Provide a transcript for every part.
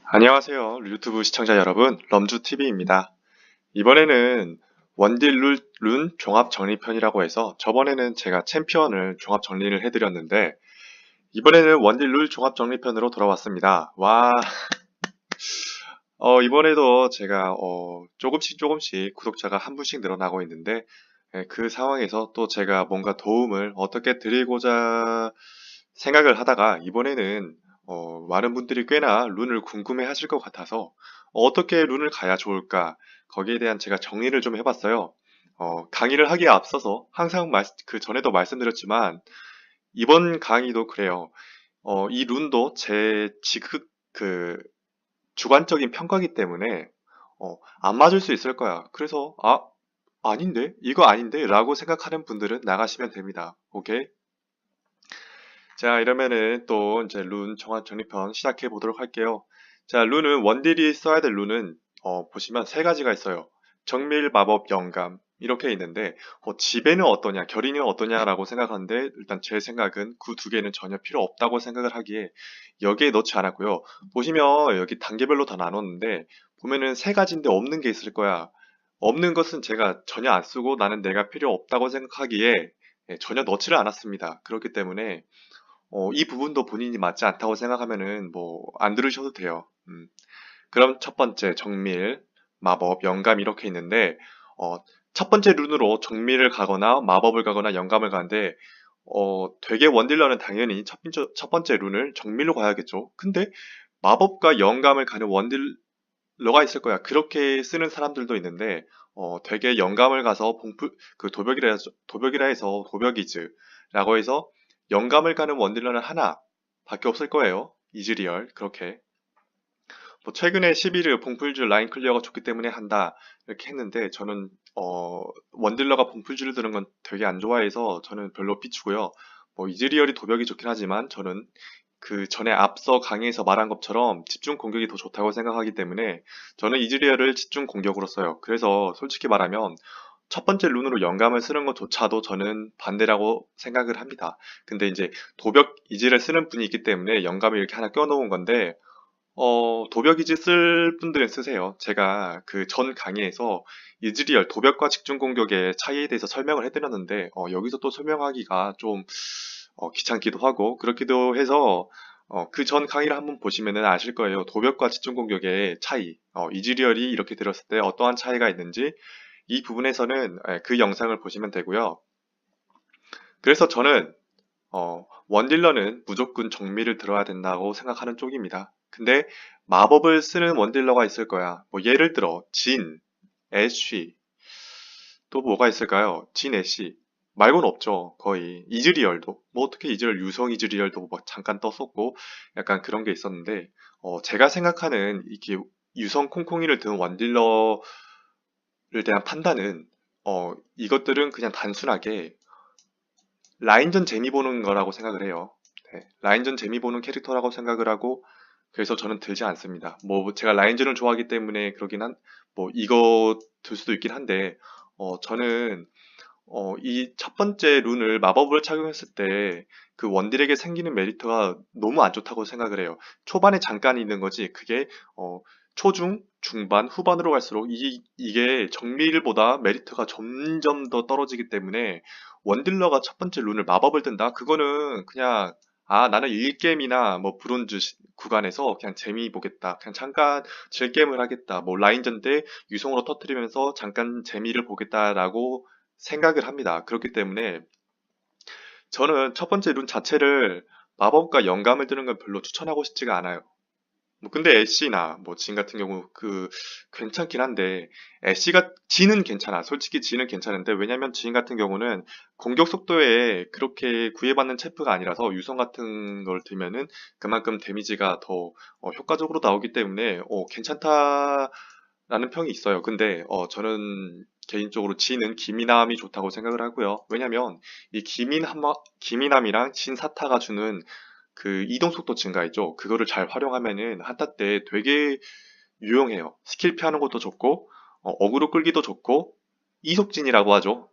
안녕하세요. 유튜브 시청자 여러분, 럼주TV입니다. 이번에는 원딜 룬 종합 정리편이라고 해서 저번에는 제가 챔피언을 종합 정리를 해드렸는데 이번에는 원딜 룰 종합 정리편으로 돌아왔습니다. 와, 이번에도 제가 조금씩 구독자가 한 분씩 늘어나고 있는데 그 상황에서 또 제가 뭔가 도움을 어떻게 드리고자 생각을 하다가 이번에는 많은 분들이 꽤나 룬을 궁금해 하실 것 같아서 어떻게 룬을 가야 좋을까 거기에 대한 제가 정리를 좀 해봤어요. 강의를 하기에 앞서서 항상 그 전에도 말씀드렸지만 이번 강의도 그래요. 이 룬도 제 지극 그 주관적인 평가기 때문에 안 맞을 수 있을 거야. 그래서 아닌데? 이거 아닌데? 라고 생각하는 분들은 나가시면 됩니다. 오케이? 자, 이러면은 또 이제 룬 정한 정리편 시작해 보도록 할게요. 자, 룬은 원딜이 써야 될 룬은 보시면 세 가지가 있어요. 정밀, 마법, 영감 이렇게 있는데 지배는 어떠냐, 결의는 어떠냐라고 생각하는데 일단 제 생각은 그 두 개는 전혀 필요 없다고 생각을 하기에 여기에 넣지 않았고요. 보시면 여기 단계별로 다 나눴는데 보면은 세 가지인데 없는 게 있을 거야. 없는 것은 제가 전혀 안 쓰고 나는 내가 필요 없다고 생각하기에 전혀 넣지를 않았습니다. 그렇기 때문에 이 부분도 본인이 맞지 않다고 생각하면은 뭐 안 들으셔도 돼요. 그럼 첫 번째 정밀, 마법, 영감 이렇게 있는데 첫 번째 룬으로 정밀을 가거나 마법을 가거나 영감을 가는데 되게 원딜러는 당연히 첫 번째 룬을 정밀로 가야겠죠. 근데 마법과 영감을 가는 원딜러가 있을 거야. 그렇게 쓰는 사람들도 있는데 되게 영감을 가서 그 도벽이라 해서 도벽이즈라고 해서 영감을 가는 원딜러는 하나 밖에 없을 거예요. 이즈리얼 그렇게 뭐 최근에 11일 봉풀즈 라인 클리어가 좋기 때문에 한다 이렇게 했는데 저는 원딜러가 봉풀즈를 드는 건 되게 안 좋아해서 저는 별로 비추고요. 뭐 이즈리얼이 도벽이 좋긴 하지만 저는 그 전에 앞서 강의에서 말한 것처럼 집중 공격이 더 좋다고 생각하기 때문에 저는 이즈리얼을 집중 공격으로 써요. 그래서 솔직히 말하면 첫 번째 룬으로 영감을 쓰는 것조차도 저는 반대라고 생각을 합니다. 근데 이제 도벽 이즈를 쓰는 분이 있기 때문에 영감을 이렇게 하나 껴놓은 건데 도벽이지 쓸 분들은 쓰세요. 제가 그 전 강의에서 이즈리얼 도벽과 집중 공격의 차이에 대해서 설명을 해드렸는데 여기서 또 설명하기가 좀 귀찮기도 하고 그렇기도 해서 그 전 강의를 한번 보시면은 아실 거예요. 도벽과 집중 공격의 차이, 이즈리얼이 이렇게 들었을 때 어떠한 차이가 있는지 이 부분에서는 그 영상을 보시면 되고요. 그래서 저는 원딜러는 무조건 정밀을 들어야 된다고 생각하는 쪽입니다. 근데 마법을 쓰는 원딜러가 있을 거야. 뭐 예를 들어 진, 애쉬 또 뭐가 있을까요? 진, 애쉬 말고는 없죠. 거의 이즈리얼도 뭐 어떻게 이즈리얼 유성 이즈리얼도 뭐 잠깐 떴었고 약간 그런 게 있었는데 제가 생각하는 이게 유성 콩콩이를 든 원딜러를 대한 판단은 이것들은 그냥 단순하게 라인전 재미 보는 거라고 생각을 해요. 네, 라인전 재미 보는 캐릭터라고 생각을 하고 그래서 저는 들지 않습니다. 뭐 제가 라인전을 좋아하기 때문에 뭐 이거 들 수도 있긴 한데 저는 이 첫 번째 룬을 마법을 착용했을 때 그 원딜에게 생기는 메리트가 너무 안 좋다고 생각을 해요. 초반에 잠깐 있는 거지 그게 초중, 중반, 후반으로 갈수록 이게 정밀보다 메리트가 점점 더 떨어지기 때문에 원딜러가 첫 번째 룬을 마법을 든다? 그거는 그냥 나는 1게임이나 뭐 브론즈 구간에서 그냥 재미 보겠다. 그냥 잠깐 즐게임을 하겠다. 뭐 라인전 때 유성으로 터트리면서 잠깐 재미를 보겠다라고 생각을 합니다. 그렇기 때문에 저는 첫 번째 룬 자체를 마법과 영감을 드는 건 별로 추천하고 싶지가 않아요. 뭐 근데 애쉬나 뭐 진 같은 경우 괜찮긴 한데 애쉬가 진은 괜찮아. 솔직히 진은 괜찮은데 왜냐면 진 같은 경우는 공격 속도에 그렇게 구애받는 체프가 아니라서 유성 같은 걸 들면은 그만큼 데미지가 더 효과적으로 나오기 때문에 괜찮다라는 평이 있어요. 근데 저는 개인적으로 진은 기미남이 좋다고 생각을 하고요. 왜냐면 이 기미남이랑 진사타가 주는 그 이동 속도 증가 있죠. 그거를 잘 활용하면은 한타 때 되게 유용해요. 스킬 피하는 것도 좋고, 어그로 끌기도 좋고, 이속진이라고 하죠.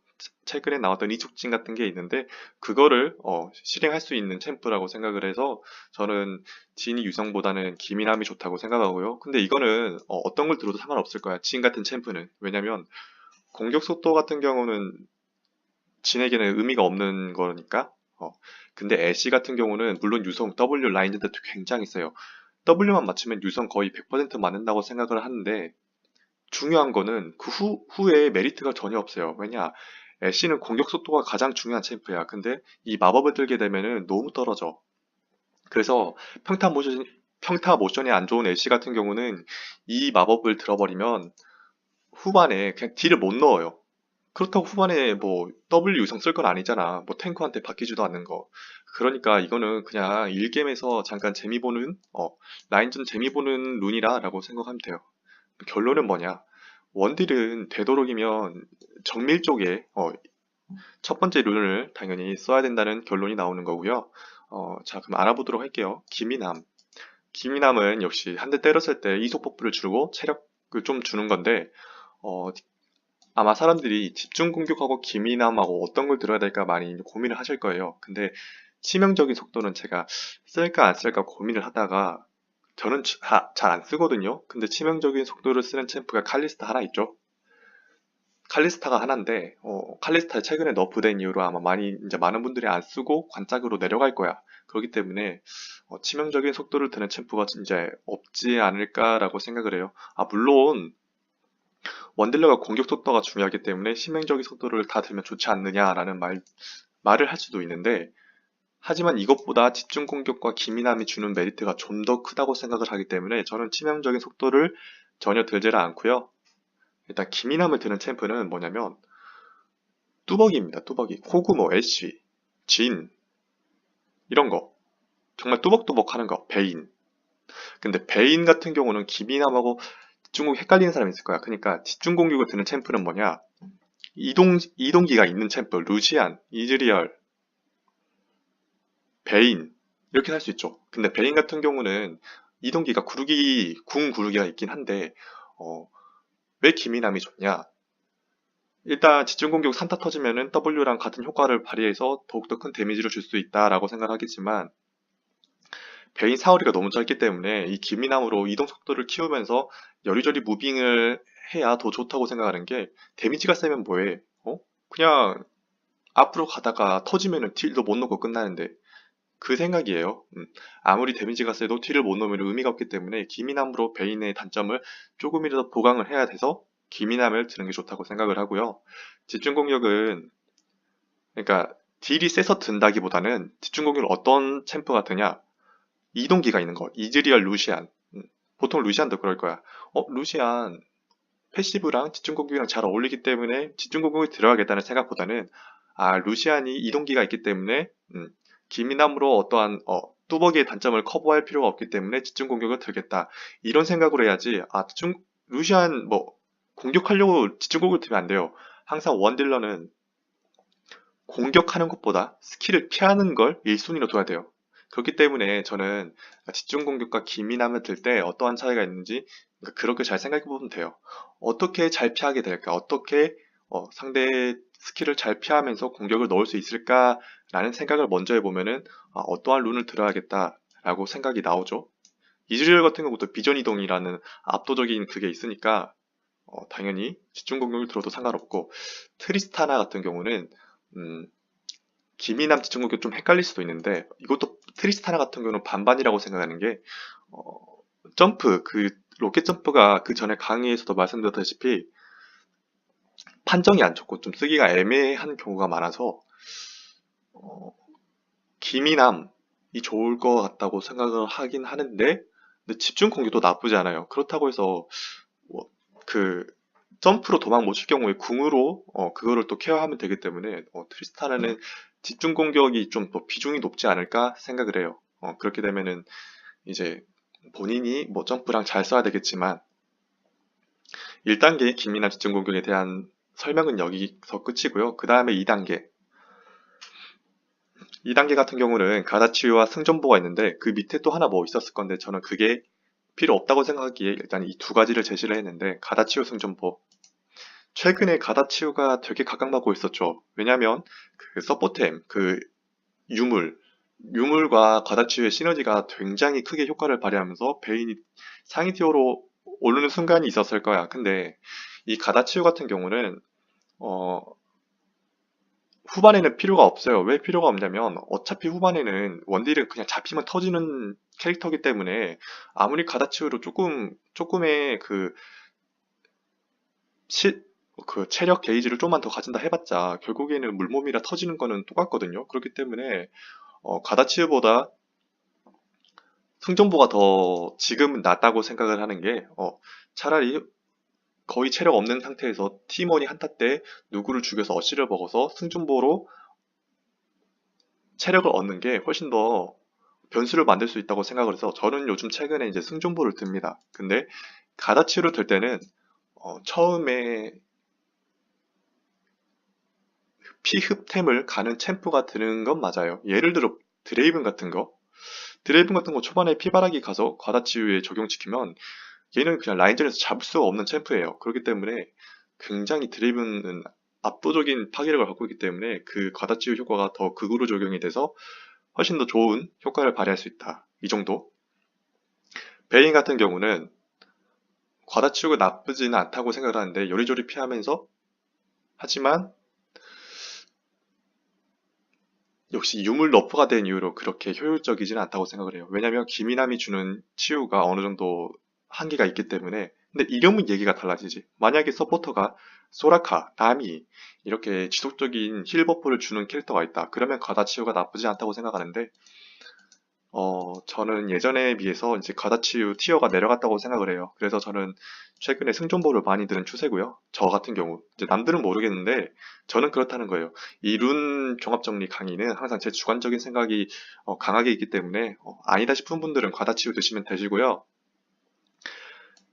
최근에 나왔던 이촉진 같은 게 있는데 그거를 실행할 수 있는 챔프라고 생각을 해서 저는 진이 유성보다는 김이남이 좋다고 생각하고요. 근데 이거는 어떤 걸 들어도 상관없을 거야. 진 같은 챔프는. 왜냐면 공격 속도 같은 경우는 진에게는 의미가 없는 거니까. 근데 애쉬 같은 경우는 물론 유성 W 라인전도 굉장히 세요. W만 맞추면 유성 거의 100% 맞는다고 생각을 하는데 중요한 거는 그 후에 메리트가 전혀 없어요. 왜냐? 애쉬는 공격 속도가 가장 중요한 챔프야. 근데 이 마법을 들게 되면은 너무 떨어져. 그래서 평타 모션이 안 좋은 애쉬 같은 경우는 이 마법을 들어버리면 후반에 그냥 딜을 못 넣어요. 그렇다고 후반에 뭐 W 유성 쓸 건 아니잖아. 뭐 탱커한테 바뀌지도 않는 거. 그러니까 이거는 그냥 1gem에서 잠깐 재미 보는, 라인전 재미 보는 룬이라라고 생각하면 돼요. 결론은 뭐냐? 원딜은 되도록이면 정밀 쪽에 첫 번째 룬을 당연히 써야 된다는 결론이 나오는 거고요. 자, 그럼 알아보도록 할게요. 기미남. 기미남은 역시 한 대 때렸을 때 이속 버프를 주고 체력을 좀 주는 건데, 어, 아마 사람들이 집중 공격하고 기미남하고 어떤 걸 들어야 될까 많이 고민을 하실 거예요. 근데 치명적인 속도는 제가 쓸까 안 쓸까 고민을 하다가 저는 잘 안 쓰거든요. 근데 치명적인 속도를 쓰는 챔프가 칼리스타 하나 있죠. 칼리스타가 하나인데, 칼리스타 최근에 너프된 이후로 아마 이제 많은 분들이 안 쓰고 관짝으로 내려갈 거야. 그렇기 때문에, 치명적인 속도를 드는 챔프가 이제 없지 않을까라고 생각을 해요. 물론, 원딜러가 공격 속도가 중요하기 때문에 치명적인 속도를 다 들면 좋지 않느냐라는 말을 할 수도 있는데, 하지만 이것보다 집중 공격과 기민함이 주는 메리트가 좀 더 크다고 생각을 하기 때문에 저는 치명적인 속도를 전혀 들지를 않고요. 일단 기민함을 드는 챔프는 뭐냐면 뚜벅이입니다. 뚜벅이. 호구모, 애쉬, 진 이런 거. 정말 뚜벅뚜벅 하는 거. 베인. 근데 베인 같은 경우는 기민함하고 집중공격 헷갈리는 사람이 있을 거야. 그러니까 집중공격을 드는 챔프는 뭐냐? 이동기가 있는 챔프. 루시안, 이즈리얼, 베인 이렇게 할 수 있죠. 근데 베인 같은 경우는 이동기가 궁 구르기가 있긴 한데 왜 기민함이 좋냐? 일단 집중공격 3타 터지면은 W랑 같은 효과를 발휘해서 더욱더 큰 데미지를 줄 수 있다라고 생각하겠지만 베인 사거리가 너무 짧기 때문에 이 기민함으로 이동 속도를 키우면서 여리저리 무빙을 해야 더 좋다고 생각하는 게 데미지가 세면 뭐해? 그냥 앞으로 가다가 터지면은 딜도 못 넣고 끝나는데 그 생각이에요. 아무리 데미지가 세도 딜을 못 넣으면 의미가 없기 때문에 기민함으로 베인의 단점을 조금이라도 보강을 해야 돼서 기민함을 드는 게 좋다고 생각을 하고요. 집중 공격은 그러니까 딜이 세서 든다기보다는 집중 공격을 어떤 챔프가 드냐? 이동기가 있는 거. 이즈리얼 루시안. 보통 루시안도 그럴 거야. 루시안 패시브랑 집중 공격이랑 잘 어울리기 때문에 집중 공격을 들어가겠다는 생각보다는 루시안이 이동기가 있기 때문에 기민함으로 어떠한 뚜벅이의 단점을 커버할 필요가 없기 때문에 집중 공격을 들겠다. 이런 생각으로 해야지. 루시안 뭐 공격하려고 집중 공격을 들면 안 돼요. 항상 원딜러는 공격하는 것보다 스킬을 피하는 걸 1순위로 둬야 돼요. 그렇기 때문에 저는 집중 공격과 기민함을 들 때 어떠한 차이가 있는지 그렇게 잘 생각해 보면 돼요. 어떻게 잘 피하게 될까? 어떻게 상대의 스킬을 잘 피하면서 공격을 넣을 수 있을까라는 생각을 먼저 해보면은 어떠한 룬을 들어야겠다라고 생각이 나오죠. 이즈리얼 같은 경우도 비전 이동이라는 압도적인 그게 있으니까 당연히 집중 공격을 들어도 상관없고 트리스타나 같은 경우는 기미남 집중 공격 좀 헷갈릴 수도 있는데 이것도 트리스타나 같은 경우는 반반이라고 생각하는 게 점프 그 로켓 점프가 그 전에 강의에서도 말씀드렸다시피 판정이 안 좋고 좀 쓰기가 애매한 경우가 많아서 기미남이 좋을 것 같다고 생각을 하긴 하는데 근데 집중 공격도 나쁘지 않아요. 그렇다고 해서 그 점프로 도망 못 칠 경우에 궁으로 그거를 또 케어하면 되기 때문에 트리스타나는 집중 공격이 좀 더 비중이 높지 않을까 생각을 해요. 그렇게 되면은 이제 본인이 뭐 점프랑 잘 써야 되겠지만 1단계 기민함 집중 공격에 대한 설명은 여기서 끝이고요. 그 다음에 2단계. 2단계 같은 경우는 가다치유와 승전보가 있는데 그 밑에 또 하나 뭐 있었을 건데 저는 그게 필요 없다고 생각하기에 일단 이 두 가지를 제시를 했는데 가다치유 승전보 최근에 가다치우가 되게 각광받고 있었죠. 왜냐면 그 서포템, 그 유물, 유물과 가다치우의 시너지가 굉장히 크게 효과를 발휘하면서 베인이 상위 티어로 오르는 순간이 있었을 거야. 근데 이 가다치우 같은 경우는 어, 후반에는 필요가 없어요. 왜 필요가 없냐면 어차피 후반에는 원딜은 그냥 잡히면 터지는 캐릭터이기 때문에 아무리 가다치우로 조금의 시, 그 체력 게이지를 좀만 더 가진다 해봤자 결국에는 물몸이라 터지는 거는 똑같거든요. 그렇기 때문에 가다치우보다 승전보가 더 지금은 낫다고 생각을 하는 게 차라리 거의 체력 없는 상태에서 팀원이 한타 때 누구를 죽여서 어시를 먹어서 승준보로 체력을 얻는 게 훨씬 더 변수를 만들 수 있다고 생각을 해서 저는 요즘 최근에 이제 승준보를 듭니다. 근데 가다치로 들 때는 처음에 피흡템을 가는 챔프가 드는 건 맞아요. 예를 들어 드레이븐 같은 거. 드레이븐 같은 거 초반에 피바라기 가서 과다치유에 적용시키면 얘는 그냥 라인전에서 잡을 수가 없는 챔프예요. 그렇기 때문에 굉장히 드레이븐은 압도적인 파괴력을 갖고 있기 때문에 그 과다치유 효과가 더 극으로 적용이 돼서 훨씬 더 좋은 효과를 발휘할 수 있다. 이 정도. 베인 같은 경우는 과다치유가 나쁘지는 않다고 생각을 하는데 요리조리 피하면서 하지만 역시 유물 너프가 된 이후로 그렇게 효율적이지는 않다고 생각을 해요. 왜냐면 기미남이 주는 치유가 어느 정도 한계가 있기 때문에. 근데 이러면 얘기가 달라지지. 만약에 서포터가 소라카, 나미 이렇게 지속적인 힐 버프를 주는 캐릭터가 있다. 그러면 가다 치유가 나쁘지 않다고 생각하는데 저는 예전에 비해서 이제 가다치유 티어가 내려갔다고 생각을 해요. 그래서 저는 최근에 승전보를 많이 들은 추세고요. 저 같은 경우, 이제 남들은 모르겠는데, 저는 그렇다는 거예요. 이 룬 종합정리 강의는 항상 제 주관적인 생각이 강하게 있기 때문에, 아니다 싶은 분들은 가다치유 드시면 되시고요.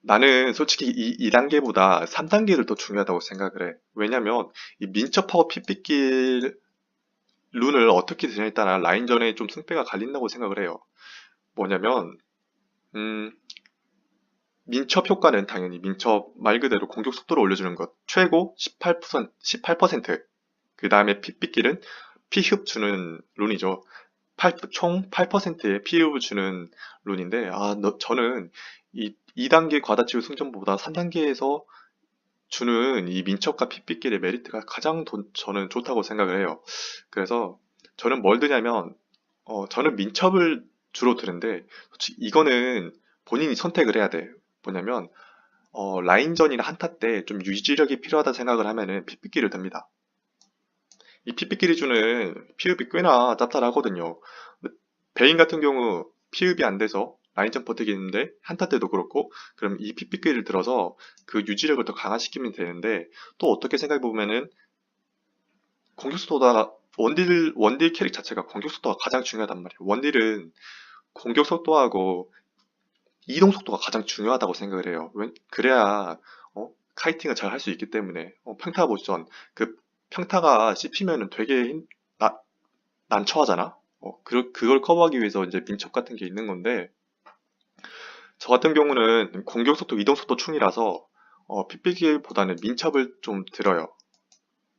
나는 솔직히 이 2단계보다 3단계를 더 중요하다고 생각을 해. 왜냐면, 이 민첩하고 핏빛길 룬을 어떻게 드냐에 따라 라인전에 좀 승패가 갈린다고 생각을 해요. 뭐냐면, 음, 민첩 효과는 당연히 민첩 말 그대로 공격 속도를 올려주는 것. 최고 18%. 그 다음에 핏빗길은 피흡 주는 룬이죠. 총 8%의 피흡을 주는 룬인데, 저는 이 2단계 과다치유 승전보다 3단계에서 주는 이 민첩과 핏빗길의 메리트가 가장 저는 좋다고 생각을 해요. 그래서 저는 뭘 드냐면, 저는 민첩을 주로 드는데, 솔직히 이거는 본인이 선택을 해야 돼. 뭐냐면, 라인전이나 한타 때 좀 유지력이 필요하다 생각을 하면은 PP끼를 듭니다. 이 PP끼리 주는 피흡이 꽤나 짭짤하거든요. 베인 같은 경우 피흡이 안 돼서 라인전 버티기 있는데 한타 때도 그렇고 그럼 이 PP끼를 들어서 그 유지력을 더 강화시키면 되는데 또 어떻게 생각해 보면은 공격 속도가 원딜 캐릭 자체가 공격 속도가 가장 중요하단 말이에요. 원딜은 공격 속도하고 이동 속도가 가장 중요하다고 생각을 해요. 그래야 카이팅을 잘 할 수 있기 때문에 평타 모션 그 평타가 씹히면은 되게 난처하잖아. 그걸 커버하기 위해서 이제 민첩 같은 게 있는 건데 저 같은 경우는 공격 속도, 이동 속도 충이라서 PP기보다는 민첩을 좀 들어요.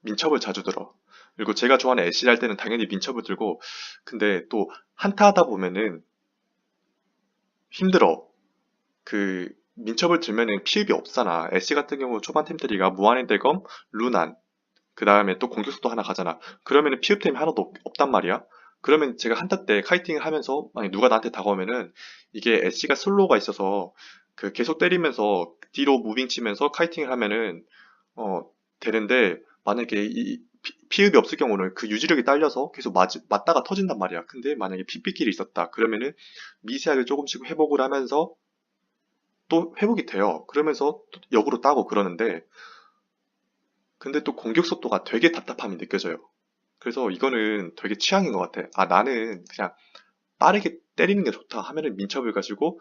민첩을 자주 들어. 그리고 제가 좋아하는 애쉬 할 때는 당연히 민첩을 들고 근데 또 한타 하다 보면은 힘들어. 그 민첩을 들면은 피흡이 없잖아. 애쉬 같은 경우 초반 템트리가 무한의 대검, 루난, 그 다음에 또 공격속도 하나 가잖아. 그러면은 피흡템이 하나도 없단 말이야. 그러면 제가 한타 때 카이팅을 하면서 만약 누가 나한테 다가오면은 이게 애쉬가 슬로우가 있어서 그 계속 때리면서 뒤로 무빙 치면서 카이팅을 하면은 어 되는데 만약에 이 피흡이 없을 경우는 그 유지력이 딸려서 계속 맞다가 터진단 말이야. 근데 만약에 피피끼리 있었다. 그러면은 미세하게 조금씩 회복을 하면서 또 회복이 돼요. 그러면서 또 역으로 따고 그러는데, 근데 또 공격 속도가 되게 답답함이 느껴져요. 그래서 이거는 되게 취향인 것 같아. 나는 그냥 빠르게 때리는 게 좋다 하면은 민첩을 가지고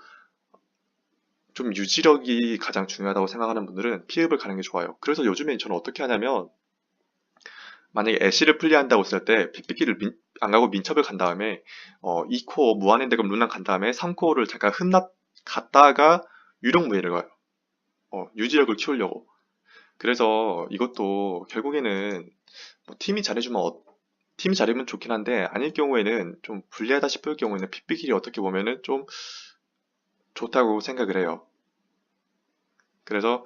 좀 유지력이 가장 중요하다고 생각하는 분들은 피흡을 가는 게 좋아요. 그래서 요즘에 저는 어떻게 하냐면, 만약에 애쉬를 플레이한다고 했을 때 픽픽기를 안 가고 민첩을 간 다음에 2코어 무한의 대검 루난 간 다음에 3코어를 잠깐 갔다가 유령 무예를 가요. 유지력을 키우려고. 그래서 이것도 결국에는 뭐 팀이 잘하면 좋긴 한데 아닐 경우에는 좀 불리하다 싶을 경우에는 픽비길이 어떻게 보면은 좀 좋다고 생각을 해요. 그래서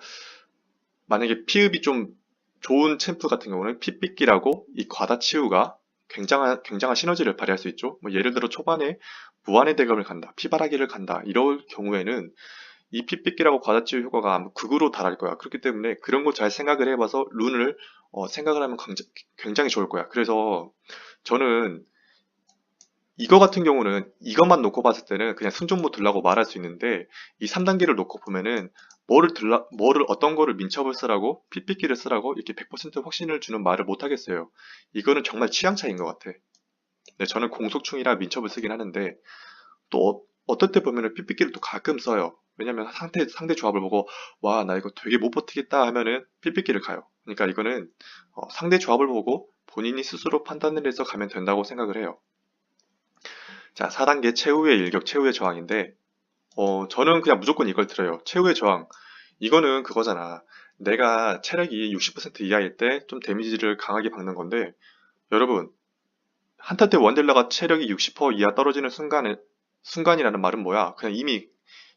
만약에 피읍이 좀 좋은 챔프 같은 경우는 픽비길하고 이 과다치유가 굉장한 시너지를 발휘할 수 있죠. 뭐 예를 들어 초반에 무한의 대검을 간다, 피바라기를 간다 이럴 경우에는 이 핏빗기라고 과다치유 효과가 아마 극으로 달할 거야. 그렇기 때문에 그런 거 잘 생각을 해봐서 룬을 생각을 하면 굉장히 좋을 거야. 그래서 저는 이거 같은 경우는 이것만 놓고 봤을 때는 그냥 순정모 들라고 말할 수 있는데 이 3단계를 놓고 보면은 뭐를 어떤 거를 민첩을 쓰라고 핏빗기를 쓰라고 이렇게 100% 확신을 주는 말을 못 하겠어요. 이거는 정말 취향 차이인 것 같아. 네, 저는 공속충이라 민첩을 쓰긴 하는데 또 어떨 때 보면은 삐삐끼를 또 가끔 써요. 왜냐면 상대 조합을 보고 와, 나 이거 되게 못 버티겠다 하면은 삐삐끼를 가요. 그러니까 이거는 상대 조합을 보고 본인이 스스로 판단을 해서 가면 된다고 생각을 해요. 자, 4단계 최후의 일격, 최후의 저항인데 저는 그냥 무조건 이걸 들어요. 최후의 저항. 이거는 그거잖아. 내가 체력이 60% 이하일 때 좀 데미지를 강하게 박는 건데 여러분 한타 때 원딜러가 체력이 60% 이하 떨어지는 순간이라는 말은 뭐야? 그냥 이미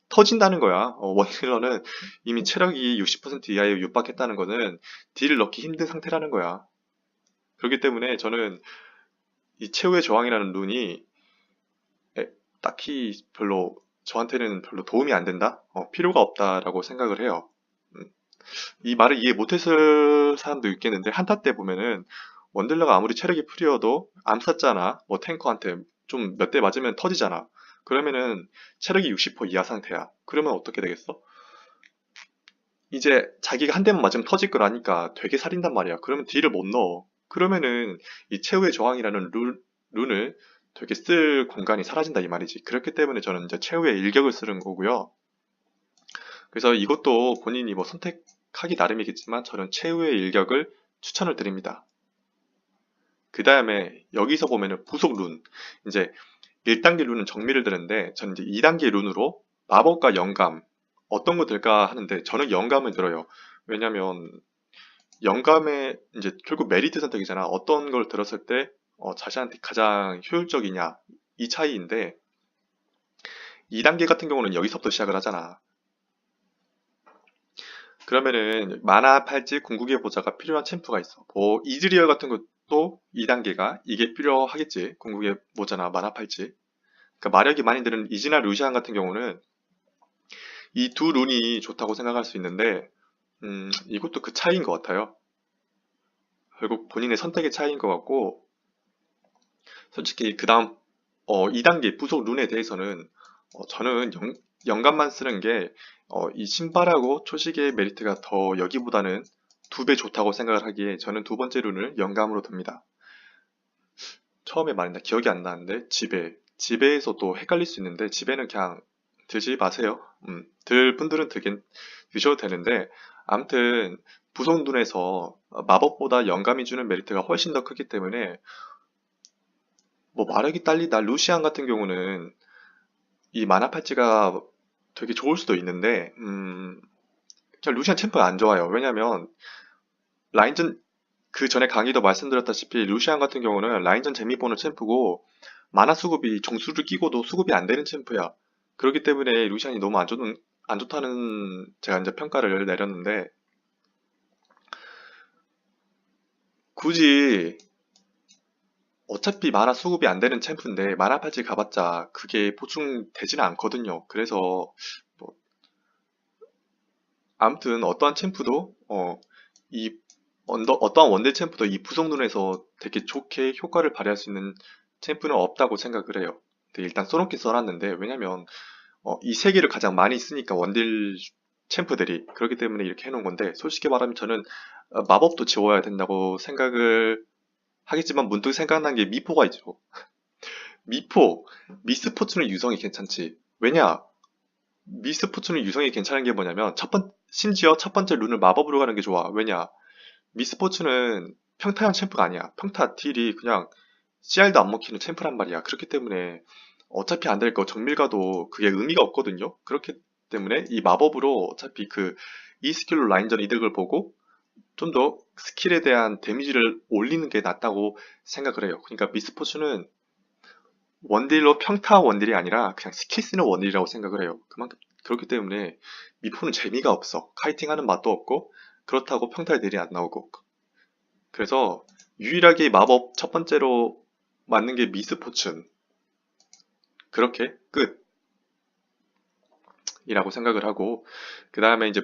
터진다는 거야. 원힐러는 이미 체력이 60% 이하에 육박했다는 거는 딜을 넣기 힘든 상태라는 거야. 그렇기 때문에 저는 이 최후의 저항이라는 룬이 딱히 저한테는 별로 도움이 안 된다? 필요가 없다라고 생각을 해요. 음, 이 말을 이해 못했을 사람도 있겠는데 한타 때 보면은 원딜러가 아무리 체력이 풀이어도 암쐈잖아. 뭐 탱커한테 좀 몇 대 맞으면 터지잖아. 그러면은 체력이 60% 이하 상태야. 그러면 어떻게 되겠어? 이제 자기가 한 대만 맞으면 터질 걸 아니까 되게 살인단 말이야. 그러면 딜을 못 넣어. 그러면은 이 최후의 저항이라는 룬을 되게 쓸 공간이 사라진다 이 말이지. 그렇기 때문에 저는 이제 최후의 일격을 쓰는 거고요. 그래서 이것도 본인이 뭐 선택하기 나름이겠지만 저는 최후의 일격을 추천을 드립니다. 그 다음에 여기서 보면은 부속 룬. 이제 1단계 룬은 정미를 드는데 저는 이제 2단계 룬으로 마법과 영감 어떤 거 들까 하는데 저는 영감을 들어요. 왜냐면 영감에 이제 결국 메리트 선택이잖아. 어떤 걸 들었을 때 자신한테 가장 효율적이냐 이 차이인데 2단계 같은 경우는 여기서부터 시작을 하잖아. 그러면은 마나 팔찌 궁극의 보좌가 필요한 챔프가 있어. 뭐 이즈리얼 같은 것도 2단계가 이게 필요하겠지. 궁극의 보좌나 마나 팔찌. 그러니까 마력이 많이 드는 이즈나 루시안 같은 경우는 이 두 룬이 좋다고 생각할 수 있는데 이것도 그 차이인 것 같아요. 결국 본인의 선택의 차이인 것 같고 솔직히 그 다음 2단계 부속 룬에 대해서는 저는 영감만 쓰는 게 이 신발하고 초식의 메리트가 더 여기보다는 2배 좋다고 생각을 하기에 저는 두 번째 룬을 영감으로 듭니다. 처음에 말했나 기억이 안 나는데 지배에서 또 헷갈릴 수 있는데 지배는 그냥 들지 마세요. 들 분들은 드셔도 되는데 아무튼 부속 룬에서 마법보다 영감이 주는 메리트가 훨씬 더 크기 때문에 뭐 마력이 딸리다 루시안 같은 경우는 이 마나 팔찌가 되게 좋을 수도 있는데 그냥 루시안 챔프가 안 좋아요. 왜냐면 라인전 그 전에 강의도 말씀드렸다시피 루시안 같은 경우는 라인전 재미 보는 챔프고 마나 수급이 정수를 끼고도 수급이 안 되는 챔프야. 그렇기 때문에 루시안이 너무 안 좋다는 제가 이제 평가를 내렸는데 굳이 어차피 만화 수급이 안 되는 챔프인데 만화 팔찌 가봤자 그게 보충되지는 않거든요. 그래서 뭐 아무튼 어떠한 챔프도 이 어떠한 원딜 챔프도 이 부속눈에서 되게 좋게 효과를 발휘할 수 있는 챔프는 없다고 생각을 해요. 근데 일단 써놓긴 써놨는데 왜냐면 이 세 개를 가장 많이 쓰니까 원딜 챔프들이 그렇기 때문에 이렇게 해놓은 건데 솔직히 말하면 저는 마법도 지워야 된다고 생각을 하겠지만 문득 생각난 게 미포가 있죠. 미포, 미스포츠는 유성이 괜찮지. 왜냐? 미스포츠는 유성이 괜찮은 게 뭐냐면 심지어 첫 번째 룬을 마법으로 가는 게 좋아. 왜냐? 미스포츠는 평타형 챔프가 아니야. 평타 딜이 그냥 CR도 안 먹히는 챔프란 말이야. 그렇기 때문에 어차피 안 될 거 정밀 가도 그게 의미가 없거든요. 그렇기 때문에 이 마법으로 어차피 이 스킬로 라인전 이득을 보고 좀 더 스킬에 대한 데미지를 올리는 게 낫다고 생각을 해요. 그러니까 미스포츠는 원딜로 평타 원딜이 아니라 그냥 스킬 쓰는 원딜이라고 생각을 해요. 그만큼 그렇기 때문에 미포는 재미가 없어. 카이팅하는 맛도 없고 그렇다고 평타의 딜이 안 나오고. 그래서 유일하게 마법 첫 번째로 맞는 게 미스포츠. 그렇게 끝이라고 생각을 하고, 그 다음에 이제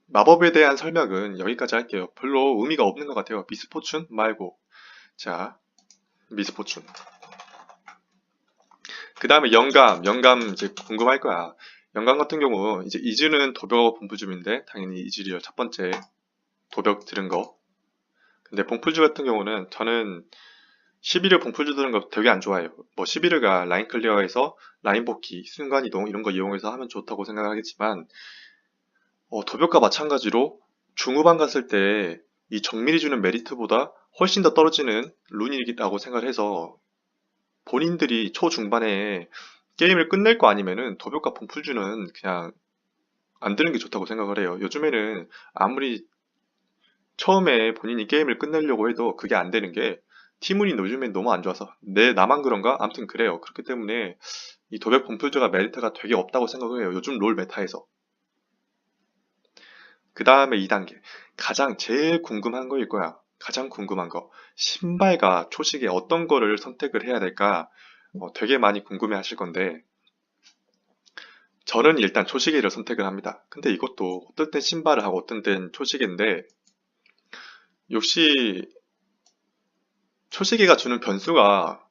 마법에 대한 설명은 여기까지 할게요. 별로 의미가 없는 것 같아요. 미스포춘 말고. 자, 미스포춘. 그 다음에 영감 이제 궁금할 거야. 영감 같은 경우 이제 이즈는 도벽 봉풀줌인데 당연히 이즈리얼 첫 번째 도벽 들은 거. 근데 봉풀주 같은 경우는 저는 11일 봉풀주 드는 거 되게 안 좋아해요. 뭐 11일가 라인 클리어에서 라인 복귀, 순간 이동 이런 거 이용해서 하면 좋다고 생각하겠지만 도벽과 마찬가지로 중후반 갔을 때 이 정밀이 주는 메리트보다 훨씬 더 떨어지는 룬이라고 생각을 해서 본인들이 초중반에 게임을 끝낼 거 아니면은 도벽과 봉풀주는 그냥 안 드는 게 좋다고 생각을 해요. 요즘에는 아무리 처음에 본인이 게임을 끝내려고 해도 그게 안 되는 게 팀운이 요즘엔 너무 안 좋아서 나만 그런가? 아무튼 그래요. 그렇기 때문에 이 도벽 봉풀주가 메리트가 되게 없다고 생각을 해요. 요즘 롤 메타에서. 그 다음에 2단계. 가장 제일 궁금한 거일 거야. 가장 궁금한 거. 신발과 초식에 어떤 거를 선택을 해야 될까? 되게 많이 궁금해 하실 건데, 저는 일단 초시계를 선택을 합니다. 근데 이것도 어떨 땐 신발을 하고 어떤 땐 초시계인데, 역시 초시계가 주는 변수가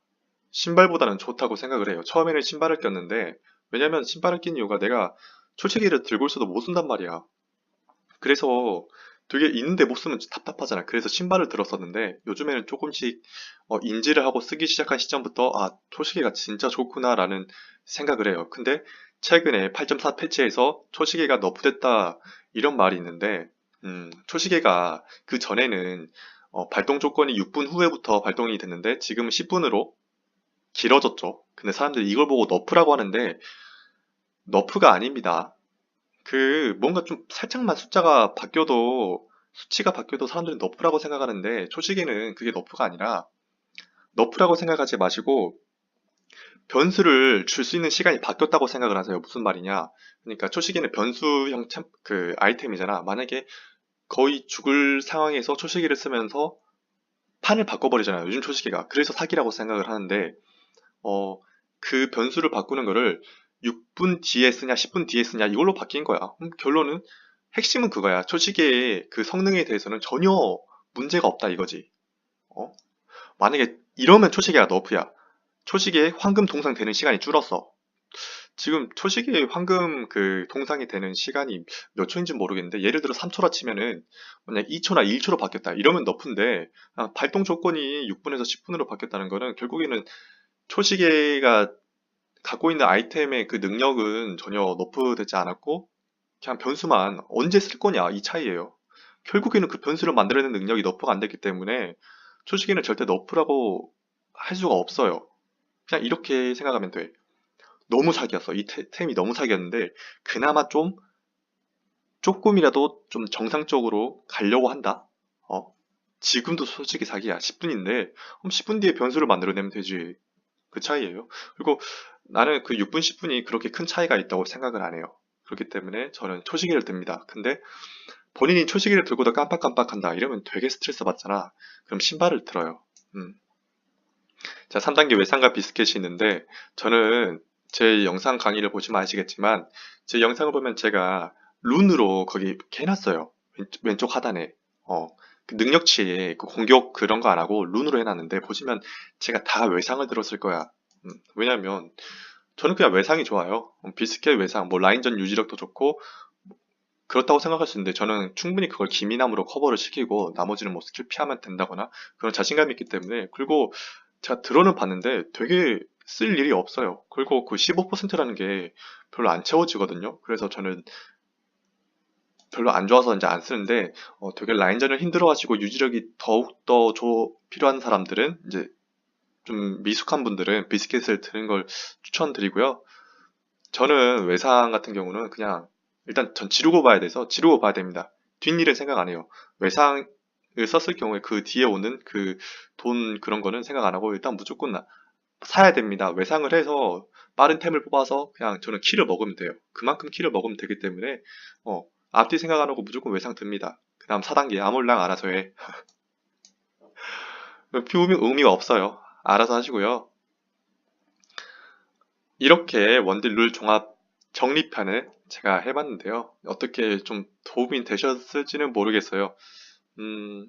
신발보다는 좋다고 생각을 해요. 처음에는 신발을 꼈는데, 왜냐면 신발을 낀 이유가 내가 초시계를 들고 있어도 못 쓴단 말이야. 그래서 되게 있는데 못 쓰면 답답하잖아. 그래서 신발을 들었었는데 요즘에는 조금씩 인지를 하고 쓰기 시작한 시점부터 아, 초시계가 진짜 좋구나라는 생각을 해요. 근데 최근에 8.4 패치에서 초시계가 너프됐다 이런 말이 있는데 초시계가 그 전에는 발동 조건이 6분 후에부터 발동이 됐는데 지금은 10분으로 길어졌죠. 근데 사람들이 이걸 보고 너프라고 하는데 너프가 아닙니다. 뭔가 좀 살짝만 수치가 바뀌어도 사람들은 너프라고 생각하는데, 초시계는 그게 너프가 아니라, 너프라고 생각하지 마시고, 변수를 줄 수 있는 시간이 바뀌었다고 생각을 하세요. 무슨 말이냐? 그러니까 초시계는 변수형 아이템이잖아. 만약에 거의 죽을 상황에서 초시계를 쓰면서 판을 바꿔버리잖아요. 요즘 초시계가. 그래서 사기라고 생각을 하는데, 어, 그 변수를 바꾸는 거를 6분 뒤에 쓰냐, 10분 뒤에 쓰냐, 이걸로 바뀐 거야. 결론은, 핵심은 그거야. 초시계의 그 성능에 대해서는 전혀 문제가 없다 이거지. 어? 만약에 이러면 초시계가 너프야. 초시계에 황금 동상 되는 시간이 줄었어. 지금 초시계에 황금 그 동상이 되는 시간이 몇 초인지 모르겠는데, 예를 들어 3초라 치면은, 만약 2초나 1초로 바뀌었다. 이러면 너프인데, 발동 조건이 6분에서 10분으로 바뀌었다는 거는 결국에는 초시계가 갖고 있는 아이템의 그 능력은 전혀 너프되지 않았고 그냥 변수만 언제 쓸 거냐 이 차이예요. 결국에는 그 변수를 만들어내는 능력이 너프가 안 됐기 때문에 초시계는 절대 너프라고 할 수가 없어요. 그냥 이렇게 생각하면 돼. 너무 사기였어. 이 템이 너무 사기였는데 그나마 조금이라도 좀 정상적으로 가려고 한다. 어? 지금도 솔직히 사기야. 10분인데 그럼 10분 뒤에 변수를 만들어내면 되지. 그 차이예요. 그리고 나는 그 6분, 10분이 그렇게 큰 차이가 있다고 생각을 안 해요. 그렇기 때문에 저는 초시계를 듭니다. 근데 본인이 초시계를 들고도 깜빡깜빡한다. 이러면 되게 스트레스 받잖아. 그럼 신발을 들어요. 음. 자, 3단계 외상과 비스켓이 있는데 저는 제 영상 강의를 보시면 아시겠지만 제 영상을 보면 제가 룬으로 거기 이렇게 해놨어요. 왼쪽 하단에. 그 능력치에 그 공격 그런 거 안 하고 룬으로 해놨는데 보시면 제가 다 외상을 들었을 거야. 왜냐면 저는 그냥 외상이 좋아요. 비스켓 외상, 뭐 라인전 유지력도 좋고 그렇다고 생각할 수 있는데 저는 충분히 그걸 기미남으로 커버를 시키고 나머지는 뭐 스킬 피하면 된다거나 그런 자신감이 있기 때문에 그리고 제가 들어는 봤는데 되게 쓸 일이 없어요. 그리고 그 15%라는 게 별로 안 채워지거든요. 그래서 저는 별로 안 좋아서 이제 안 쓰는데 되게 라인전을 힘들어하시고 유지력이 더욱더 필요한 사람들은 이제 좀 미숙한 분들은 비스켓을 드는 걸 추천드리고요. 저는 외상 같은 경우는 그냥 일단 전 지르고 봐야 돼서 지르고 봐야 됩니다. 뒷일은 생각 안 해요. 외상 썼을 경우에 그 뒤에 오는 그 돈 그런 거는 생각 안 하고 일단 무조건 사야 됩니다. 외상을 해서 빠른 템을 뽑아서 그냥 저는 키를 먹으면 돼요. 그만큼 키를 먹으면 되기 때문에 어, 앞뒤 생각 안 하고 무조건 외상 듭니다. 그 다음 4단계 아몰랑 알아서 해. 의미가 없어요. 알아서 하시고요. 이렇게 원딜 룰 종합 정리편을 제가 해봤는데요. 어떻게 좀 도움이 되셨을지는 모르겠어요. 음,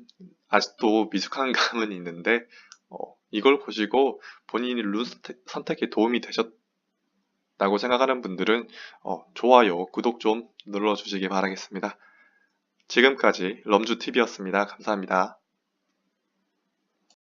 아직도 미숙한 감은 있는데, 어, 이걸 보시고 본인이 룬 선택에 도움이 되셨다고 생각하는 분들은 좋아요, 구독 좀 눌러주시기 바라겠습니다. 지금까지 럼주TV였습니다. 감사합니다.